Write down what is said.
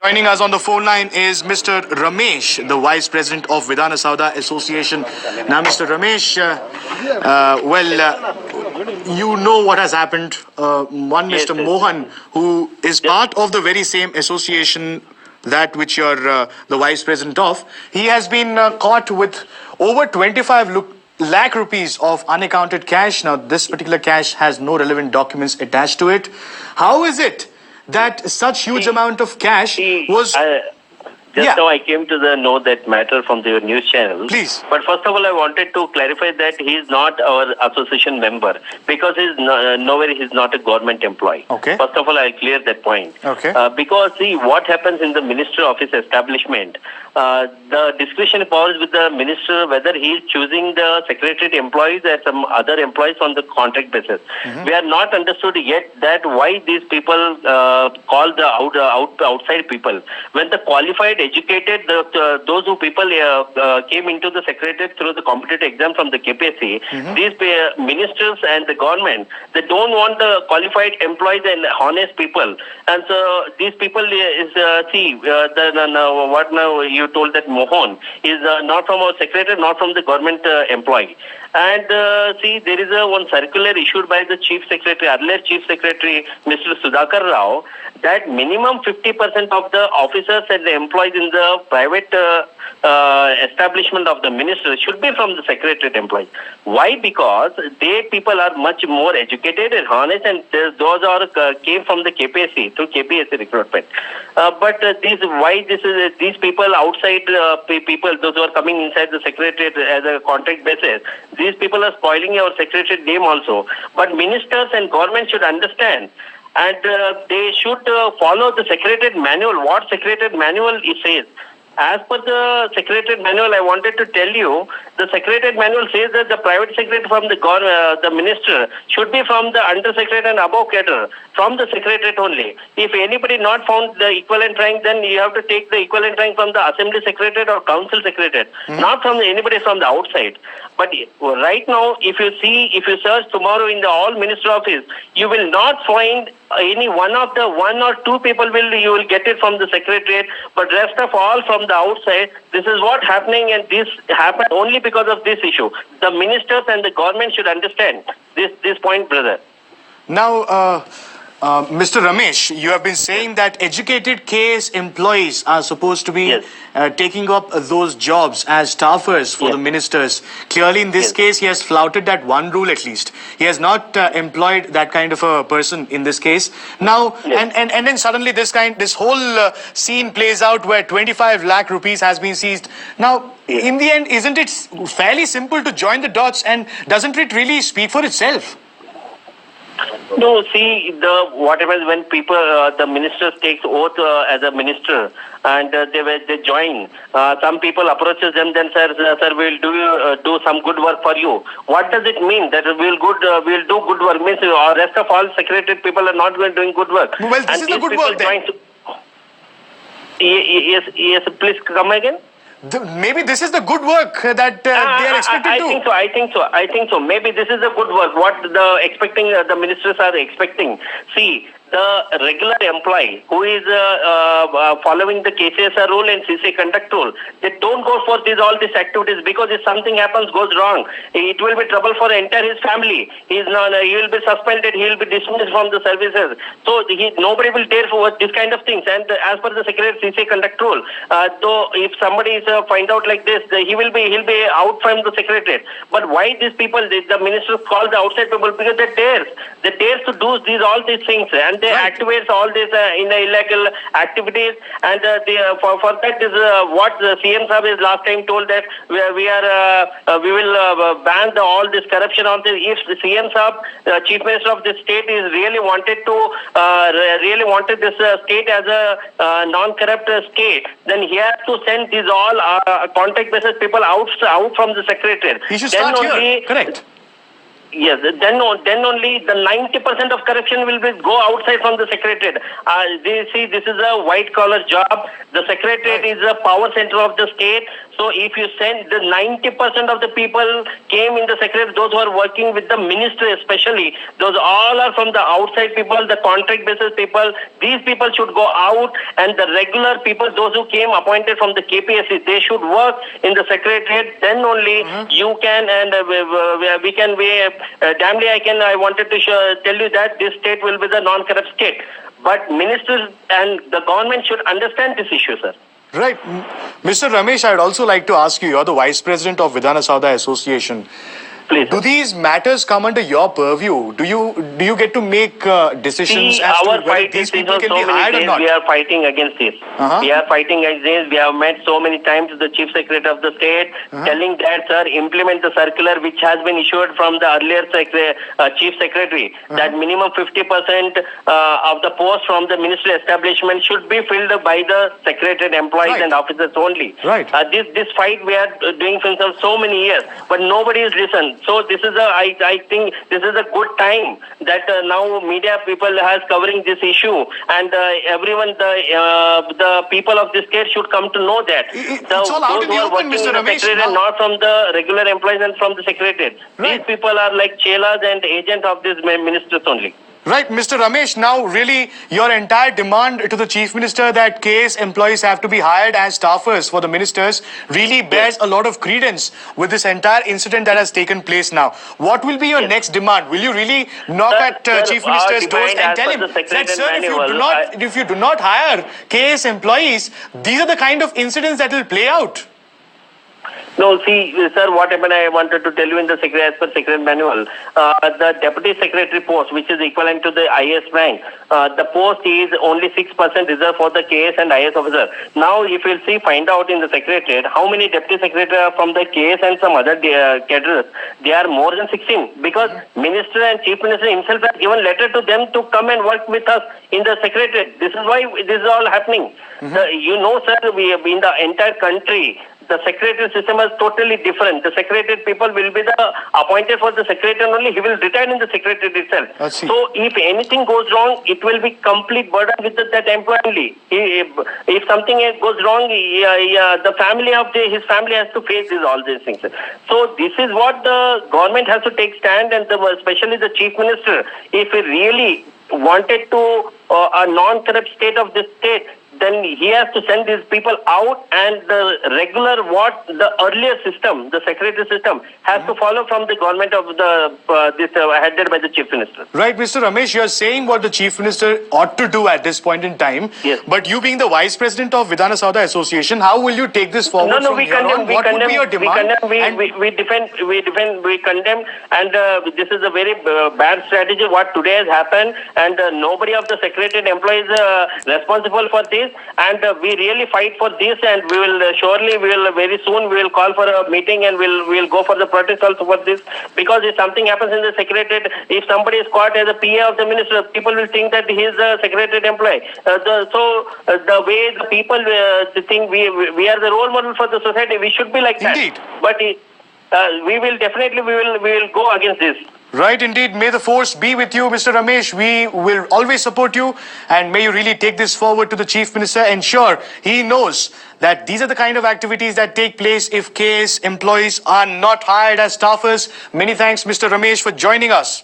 Joining us on the phone line is Mr. Ramesh, the Vice President of Vidhana Sauda Association. Now, Mr. Ramesh, you know what has happened. Mr. Mohan, who is part of the very same association that which you're the Vice President of, he has been caught with over 25 lakh rupees of unaccounted cash. Now, this particular cash has no relevant documents attached to it. How is it that such huge amount of cash was... Now I came to know that matter from the news channel. Please. But first of all, I wanted to clarify that he is not our association member because he's not a government employee. Okay. First of all, I'll clear that point. Okay. Because see, what happens in the ministry office establishment, the discretion powers with the minister whether he is choosing the secretariat employees or some other employees on the contract basis. Mm-hmm. We are not understood yet that why these people call the outside people when the qualified educated those who people came into the secretariat through the competitive exam from the KPSC. Mm-hmm. These ministers and the government, they don't want the qualified employees and honest people, and so these people is what now you told that Mohan is not from our secretariat, not from the government employee. And there is one circular issued by the Chief Secretary, earlier Chief Secretary, Mr. Sudhakar Rao, that minimum 50% of the officers and the employees in the private establishment of the minister should be from the secretariat employees. Why? Because they people are much more educated and honest, and those are came from the KPSC through KPSC recruitment. But these people outside people, those who are coming inside the secretariat as a contract basis, these people are spoiling our secretariat name also. But ministers and government should understand. And they should follow the Secretariat Manual, what Secretariat Manual it says. As per the Secretariat Manual, I wanted to tell you, the Secretariat Manual says that the private secretary from the minister should be from the undersecretary and above cadre, from the Secretariat only. If anybody not found the equivalent rank, then you have to take the equivalent rank from the Assembly Secretariat or Council Secretariat, not from anybody from the outside. But right now, if you search tomorrow in the all minister office, you will not find any one or two people you will get it from the secretariat, but rest of all from the outside. This is what happening, and this happened only because of this issue. The ministers and the government should understand this point, brother. Now, Mr. Ramesh, you have been saying that educated KS employees are supposed to be taking up those jobs as staffers for the ministers. Clearly, in this case, he has flouted that one rule at least. He has not employed that kind of a person in this case. Now, and then suddenly this whole scene plays out where 25 lakh rupees has been seized. Now, in the end, isn't it fairly simple to join the dots, and doesn't it really speak for itself? No, see, what happens when people, the ministers takes oath as a minister, and they join. Some people approaches them, then sir, we'll do some good work for you. What does it mean that we'll do good work? Means or rest of all secretariat people are not doing good work. Well, this is the good work then. Yes, please come again. Maybe this is the good work that they are expected to. I think so. Maybe this is the good work. What the ministers are expecting. See, the regular employee who is following the KCSR rule and CC conduct rule, they don't go for all these activities, because if something goes wrong, it will be trouble for his family. He will be suspended. He will be dismissed from the services. So nobody will dare for this kind of things. And as per the Secretariat CC conduct rule, so if somebody is find out like this, he'll be out from the secretariat. But why these people, the ministers call the outside people? Because they dare to do all these things, and they activate all this in the illegal activities. And for that is what the CM Sahab is last time told, that we will ban all this corruption on this. If the CM Sahab, Chief Minister of the state, is really wanted this state as a non-corrupt state, then he has to send these all contact basis people out from the secretariat. He should start here. Correct. Yes, then only the 90% of corruption will go outside from the secretariat. This is a white collar job. The secretariat is a power center of the state. So if you send the 90% of the people came in the secretariat, those who are working with the minister especially, those all are from the outside people, the contract basis people. These people should go out, and the regular people, those who came appointed from the KPSC, they should work in the secretariat. Then only you can, and we can be, damnly I wanted to tell you that this state will be the non-corrupt state. But ministers and the government should understand this issue, sir. Right. Mr. Ramesh, I'd also like to ask you, you're the Vice President of Vidhana Sabha Association. Please, do these matters come under your purview? Do you get to make decisions as to whether these people can be hired or not? We are fighting against this. We are fighting against this. We have met so many times the Chief Secretary of the state telling that, sir, implement the circular which has been issued from the earlier Chief Secretary, that minimum 50% of the posts from the ministry establishment should be filled by the Secretariat employees and officers only. Right. This fight we are doing since so many years, but nobody is listened. So this is I think this is a good time that now media people has covering this issue, and everyone, the people of the state should come to know that. It's all out in the open, Mr. Ramesh. Not from the regular employees and from the secretariat. These people are like chelas and agents of these ministers only. Right, Mr. Ramesh, now really your entire demand to the Chief Minister that KS employees have to be hired as staffers for the ministers really bears a lot of credence with this entire incident that has taken place now. What will be your next demand? Will you really knock at Chief Minister's doors and tell him that, sir, if you do not hire KS employees, these are the kind of incidents that will play out? No, see, sir, what happened, I wanted to tell you in the as per Secretariat manual, the Deputy Secretary post, which is equivalent to the IS rank, the post is only 6% reserved for the KS and IS officer. Now, if you'll see, find out in the Secretariat, how many Deputy Secretary are from the KS and some other cadres. They are more than 16, because Minister and Chief Minister himself has given letter to them to come and work with us in the Secretariat. This is why this is all happening. You know, sir, we have in the entire country, the secretariat system is totally different. The secretariat people will be the appointed for the secretariat only. He will retire in the secretariat itself. So if anything goes wrong, it will be complete burden with that employee only. If something goes wrong, the family of his family has to face all these things. So this is what the government has to take stand, and especially the Chief Minister, if he really wanted to a non-corrupt state of this state, then he has to send these people out, and the regular the earlier system, the secretary system, has to follow from the government of this headed by the Chief Minister. Right, Mr. Ramesh, you are saying what the Chief Minister ought to do at this point in time. Yes. But you being the Vice President of Vidhana Sabha Association, how will you take this forward from here on? What would be your demand? We condemn, and this is a very bad strategy what today has happened, and nobody of the Secretariat employees responsible for this. And we really fight for this, and we will very soon we will call for a meeting, and we'll go for the protest also for this, because if something happens in the Secretariat, if somebody is caught as a PA of the minister, people will think that he is a Secretariat employee. The way the people think we are the role model for the society, we should be like that. Indeed. But we will go against this. Right, indeed. May the force be with you, Mr. Ramesh. We will always support you, and may you really take this forward to the Chief Minister. Ensure he knows that these are the kind of activities that take place if KS employees are not hired as staffers. Many thanks, Mr. Ramesh, for joining us.